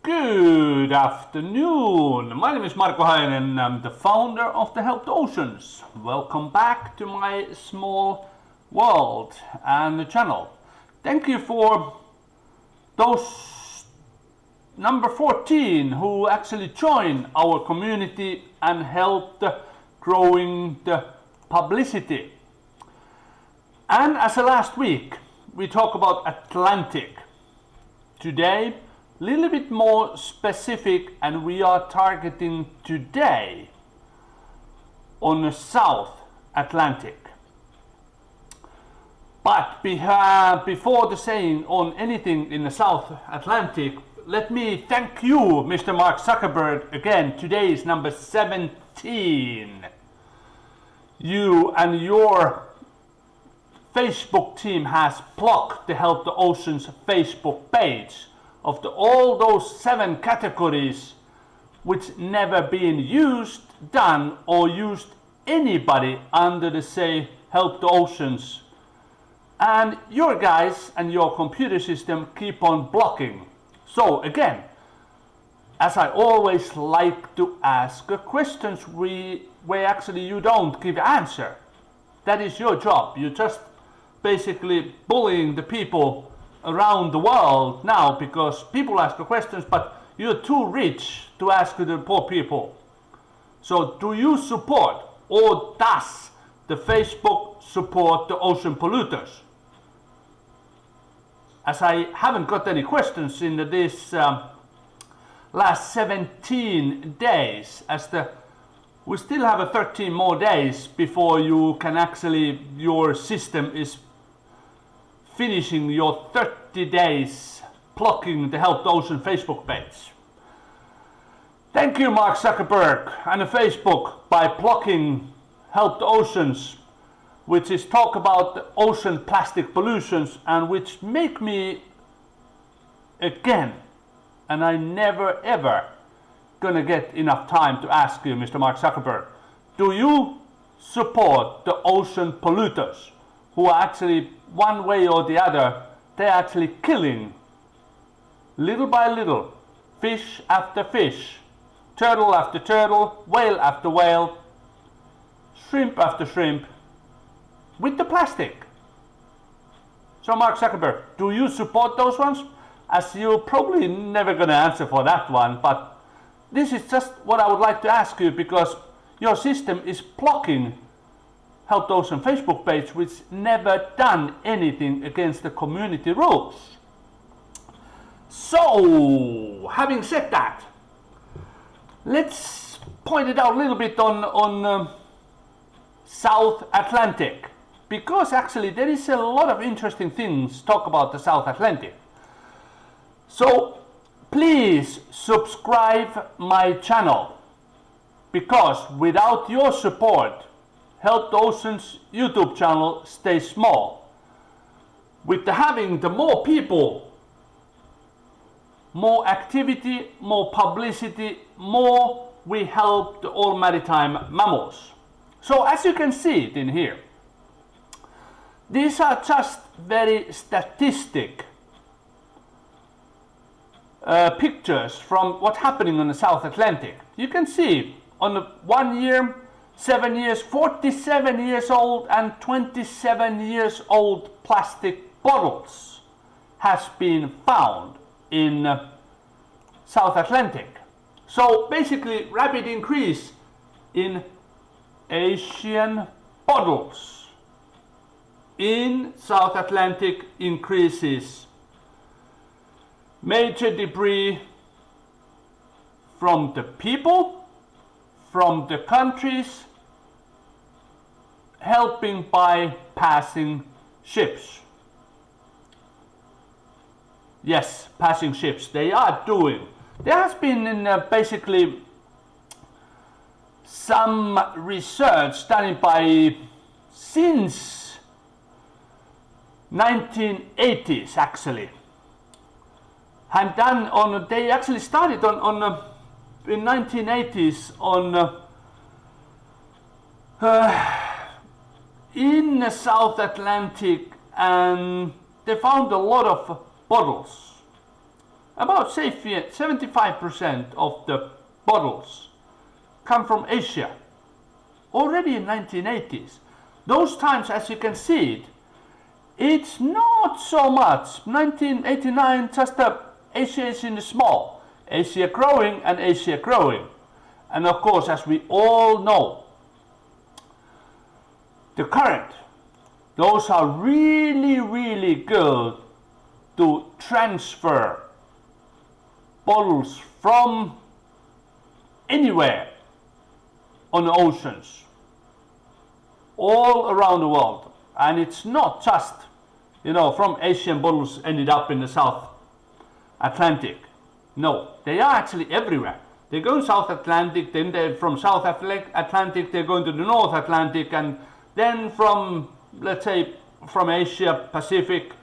Good afternoon. My name is Marko Hainen. I'm the founder of the Help the Oceans. Welcome back to my small world and the channel. Thank you for those number 14 who actually joined our community and helped growing the publicity. And as a last week, we talk about Atlantic. Today, a little bit more specific, and we are targeting today on the South Atlantic. But before the saying on anything in the South Atlantic, let me thank you, Mr. Mark Zuckerberg, again. Today is number 17. You and your Facebook team has blocked the Help the Oceans Facebook page of all those 7 categories which never been used, done or used anybody under the say Help the Oceans. And your guys and your computer system keep on blocking. So again, as I always like to ask questions where actually you don't give answer. That is your job. You just basically bullying the people around the world now, because people ask the questions but you're too rich to ask the poor people. So do you support, or does the Facebook support the ocean polluters? As I haven't got any questions in this last 17 days, we still have 13 more days before you can actually, your system is finishing your 30 days blocking the Help the Ocean Facebook page. Thank you, Mark Zuckerberg and Facebook, by blocking Help the Oceans, which is talk about the ocean plastic pollutions, and which make me again, and I never ever gonna get enough time to ask you, Mr. Mark Zuckerberg, do you support the ocean polluters who are actually, one way or the other, they're actually killing, little by little, fish after fish, turtle after turtle, whale after whale, shrimp after shrimp, with the plastic? So Mark Zuckerberg, do you support those ones? As you're probably never gonna answer for that one, but this is just what I would like to ask you, because your system is blocking Help the Ocean Facebook page, which never done anything against the community rules. So, having said that, let's point it out a little bit on South Atlantic, because actually there is a lot of interesting things to talk about the South Atlantic. So please subscribe my channel, because without your support, Help the Ocean's YouTube channel stays small. With having the more people, more activity, more publicity, more we help the all maritime mammals. So as you can see it in here, these are just very statistic pictures from what's happening on the South Atlantic. You can see on the 1 year, 7 years, 47 years old and 27 years old plastic bottles has been found in South Atlantic. So basically rapid increase in Asian bottles in South Atlantic increases. Major debris from the people, from the countries, helping by passing ships. Yes, passing ships, they are doing. There has been basically some research done by since 1980s actually. And done on, they actually started on in 1980s on in the South Atlantic, and they found a lot of bottles. about say 75% of the bottles come from Asia. Already in 1980s. Those times, as you can see it, it's not so much. 1989, just Asia is in the small. Asia growing and Asia growing. And of course, as we all know, the current, those are really, really good to transfer bottles from anywhere on the oceans, all around the world. And it's not just, you know, from Asian bottles ended up in the South Atlantic. No, they are actually everywhere. They go South Atlantic, then they're from South Atlantic, they're going to the North Atlantic, and then from, let's say, from Asia Pacific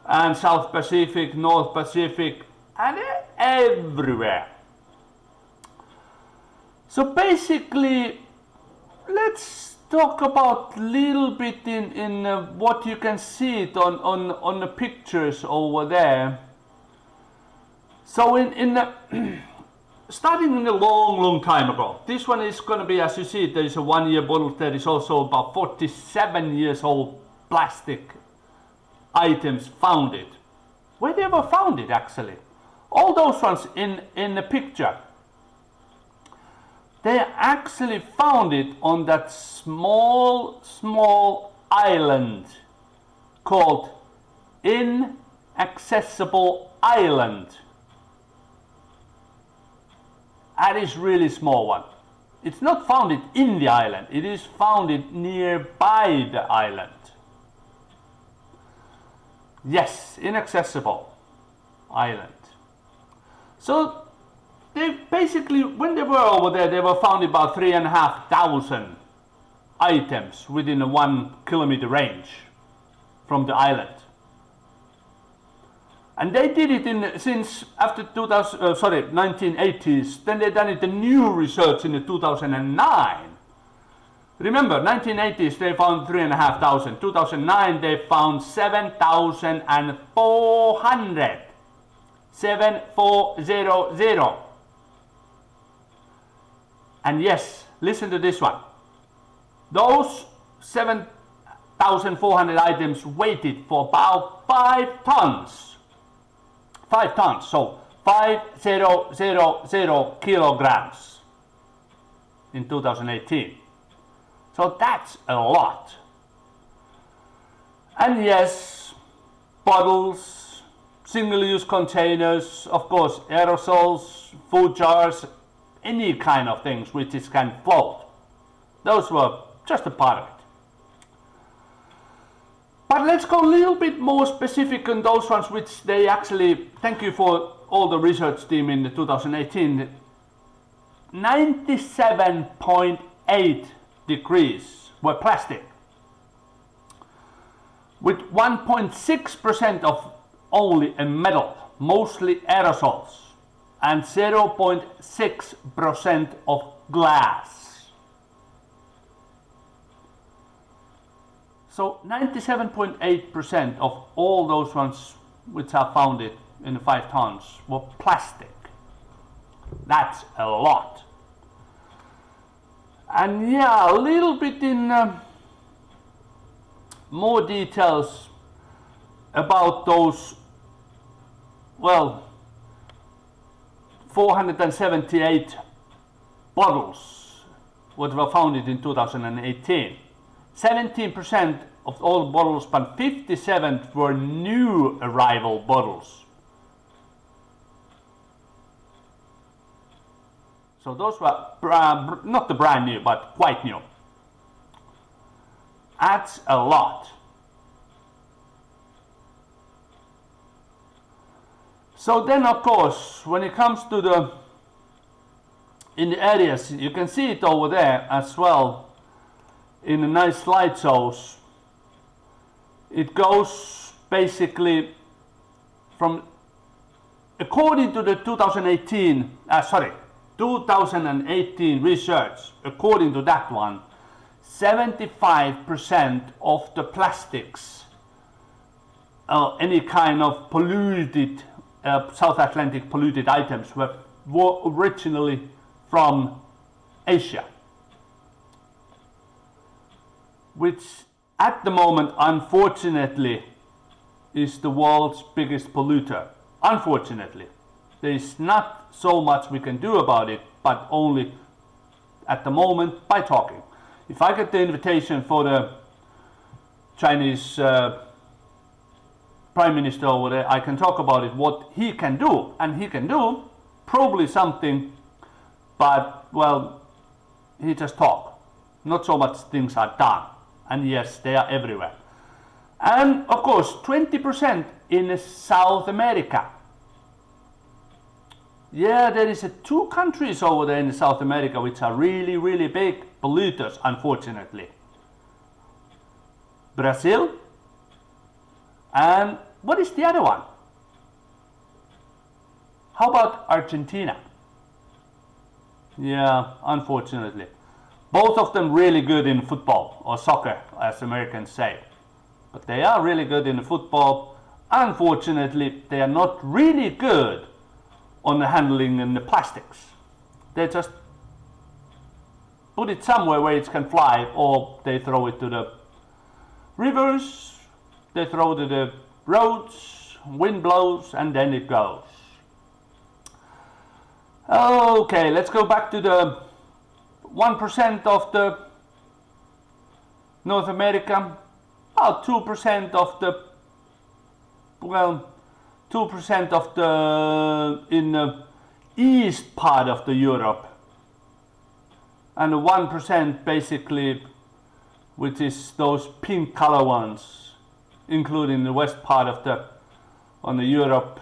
and South Pacific, North Pacific, and everywhere. So basically, let's talk about a little bit in what you can see it on the pictures over there. So in the starting in a long time ago, this one is going to be, as you see, there is a 1 year bottle. There is also about 47 years old plastic items found it. Where they were found it actually? All those ones in the picture, they actually found it on that small island called Inaccessible Island. That is really small one. It's not founded in the island, it is founded nearby the island. Yes, Inaccessible Island. So they basically, when they were over there, they were found about 3,500 items within a 1 kilometer range from the island. And they did it since after 1980s. Then they done it the new research in the 2009. Remember, 1980s they found 3,500. 2009 they found 7,400. 7,400. And yes, listen to this one. Those 7,400 items weighted for about 5 tons. 5 tons, so 5,000 kilograms in 2018. So that's a lot. And yes, bottles, single-use containers, of course, aerosols, food jars, any kind of things which can float. Those were just a part of it. But let's go a little bit more specific on those ones which they actually, thank you for all the research team in the 2018, 97.8 degrees were plastic, with 1.6% of only a metal, mostly aerosols, and 0.6% of glass. So 97.8% of all those ones which are found in the 5 tons were plastic. That's a lot. And yeah, a little bit in more details about those, well, 478 bottles what were found in 2018. 17% of all bottles, but 57 were new arrival bottles. So those were not the brand new, but quite new. That's a lot. So then, of course, when it comes to in the areas, you can see it over there as well. In the nice slideshows, it goes basically from, according to the 2018 research, according to that one, 75% of the plastics, any kind of polluted South Atlantic polluted items were originally from Asia, which at the moment, unfortunately, is the world's biggest polluter. Unfortunately, there is not so much we can do about it, but only at the moment by talking. If I get the invitation for the Chinese Prime Minister over there, I can talk about it, what he can do, and he can do probably something, but well, he just talk. Not so much things are done, and yes, they are everywhere. And of course, 20% in South America. Yeah, there is 2 countries over there in South America which are really, really big polluters, unfortunately. Brazil, and what is the other one? How about Argentina? Yeah, unfortunately. Both of them really good in football, or soccer, as Americans say. But they are really good in football. Unfortunately, they are not really good on the handling in the plastics. They just put it somewhere where it can fly, or they throw it to the rivers, they throw it to the roads, wind blows, and then it goes. Okay, let's go back to the 1% of the North America, about 2% of the, well, 2% of the in the east part of the Europe, and 1% basically, which is those pink color ones, including the west part of the on the Europe,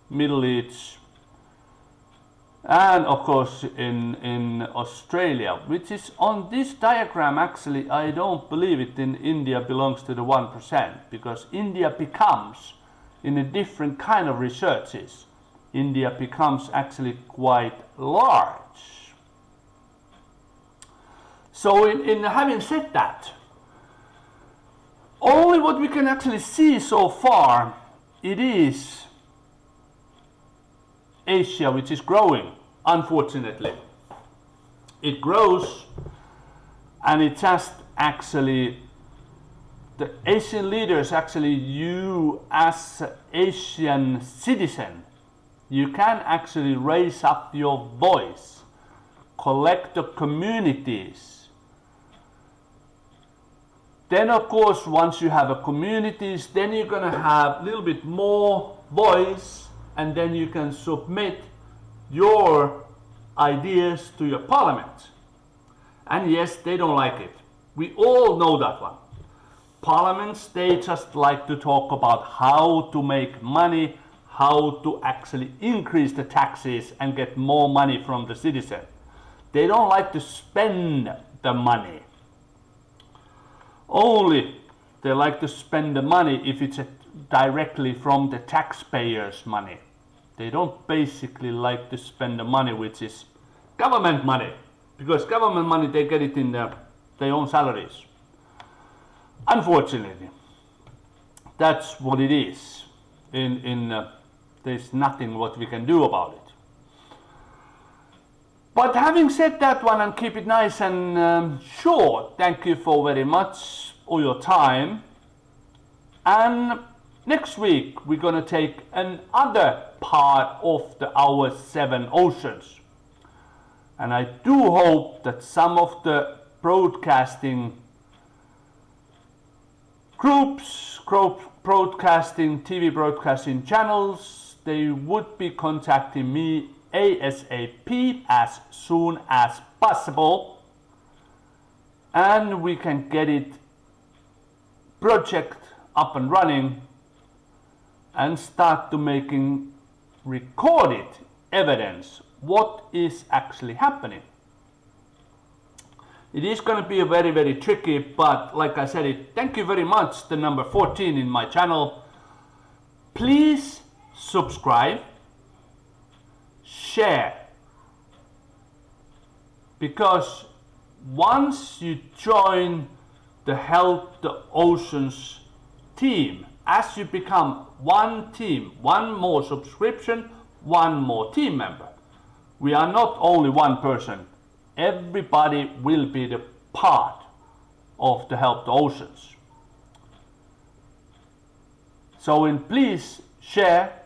Middle East, and of course in Australia, which is on this diagram. Actually, I don't believe it in India belongs to the 1%, because India becomes, in a different kind of researches, India becomes actually quite large. So in having said that, only what we can actually see so far, it is Asia which is growing, unfortunately. It grows, and it just actually, the Asian leaders, actually, you as Asian citizen, you can actually raise up your voice, collect the communities. Then of course, once you have a communities, then you're gonna have a little bit more voice, and then you can submit your ideas to your parliament. And yes, they don't like it. We all know that one. Parliaments, they just like to talk about how to make money, how to actually increase the taxes and get more money from the citizen. They don't like to spend the money. Only they like to spend the money if it's directly from the taxpayers' money. They don't basically like to spend the money which is government money, because government money, they get it in their own salaries. Unfortunately, that's what it is. There's nothing what we can do about it. But having said that one, and keep it nice and short, thank you for very much for your time. And next week we're gonna take another part of our 7 oceans. And I do hope that some of the broadcasting groups, broadcasting, TV broadcasting channels, they would be contacting me ASAP, as soon as possible, and we can get it project up and running and start to making recorded evidence what is actually happening. It is going to be a very, very tricky, but like I said, thank you very much, the number 14 in my channel. Please subscribe, share, because once you join the Help the Oceans team, as you become one team, one more subscription, one more team member. We are not only one person. Everybody will be the part of the Help the Oceans. So please share,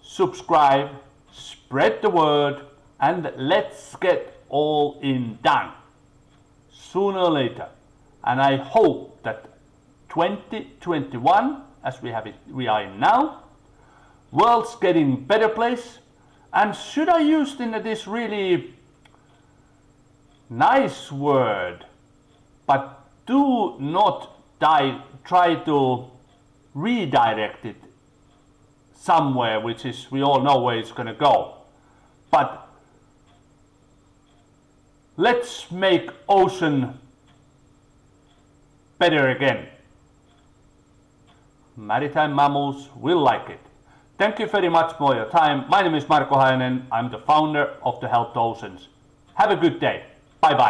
subscribe, spread the word, and let's get all in done sooner or later. And I hope that 2021, as we are in now, world's getting better place. And should I use this really nice word, but do not try to redirect it somewhere which is, we all know where it's gonna go. But let's make ocean better again. Maritime mammals will like it. Thank you very much for your time. My name is Marko Hainen. I'm the founder of the Help the Oceans. Have a good day. Bye bye.